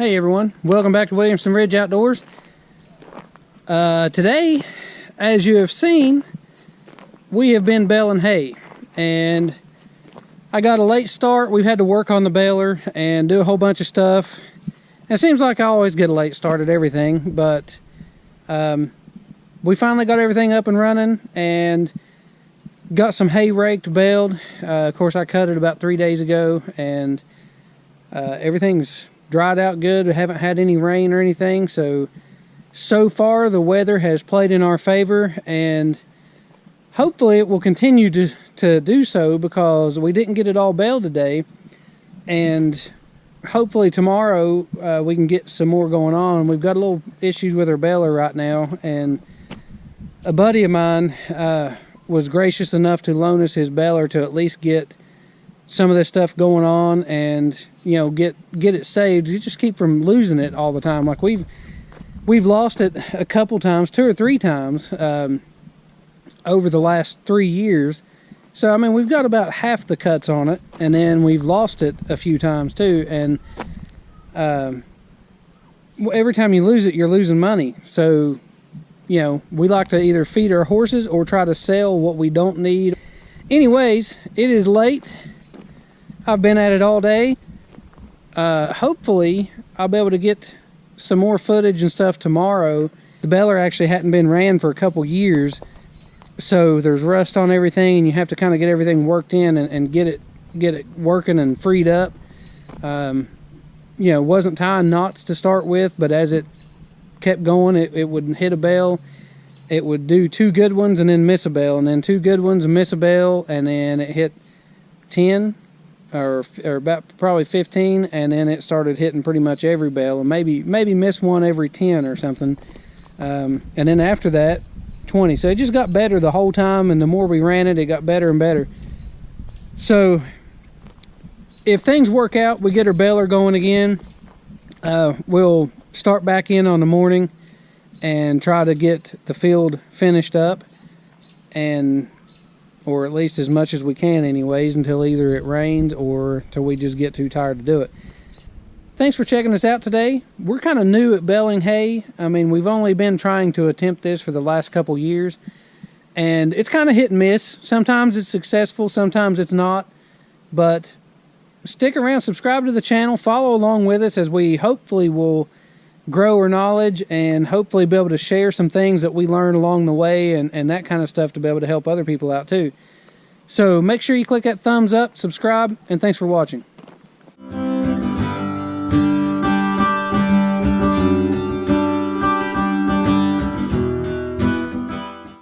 Hey everyone, welcome back to Williamson Ridge Outdoors. Today, as you have seen, we have been baling hay, and I got a late start. We've had to work on the baler and do a whole bunch of stuff. It seems like I always get a late start at everything, but we finally got everything up and running and got some hay raked, baled. Of course, I cut it about 3 days ago, and everything's dried out good. We haven't had any rain or anything, so far the weather has played in our favor, and hopefully it will continue to do so, because we didn't get it all baled today, and hopefully tomorrow we can get some more going on. We've got a little issues with our baler right now, and a buddy of mine was gracious enough to loan us his baler to at least get some of this stuff going on, and you know, get it saved. You just keep from losing it all the time. Like we've lost it a couple times, 2 or 3 times over the last 3 years. So I mean, we've got about half the cuts on it, and then we've lost it a few times too. And every time you lose it, you're losing money. So you know, we like to either feed our horses or try to sell what we don't need. Anyways, it is late. I've been at it all day. Hopefully I'll be able to get some more footage and stuff tomorrow. The baler actually hadn't been ran for a couple years, so there's rust on everything, and you have to kind of get everything worked in and get it working and freed up. You know, wasn't tying knots to start with, but as it kept going, it would hit a bale, it would do 2 good ones and then miss a bale, and then 2 good ones and miss a bale, and then it hit 10 or about probably 15, and then it started hitting pretty much every bale, and maybe miss one every 10 or something, and then after that 20. So it just got better the whole time, and the more we ran it, it got better and better. So if things work out, we get our baler going again, we'll start back in on the morning and try to get the field finished up, or at least as much as we can anyways, until either it rains or till we just get too tired to do it. Thanks for checking us out today. We're kind of new at baling hay. I mean, we've only been trying to attempt this for the last couple years, and it's kind of hit and miss. Sometimes it's successful, sometimes it's not, but stick around, subscribe to the channel, follow along with us as we hopefully will grow our knowledge and hopefully be able to share some things that we learn along the way, and that kind of stuff to be able to help other people out too. So make sure you click that thumbs up, subscribe, and thanks for watching.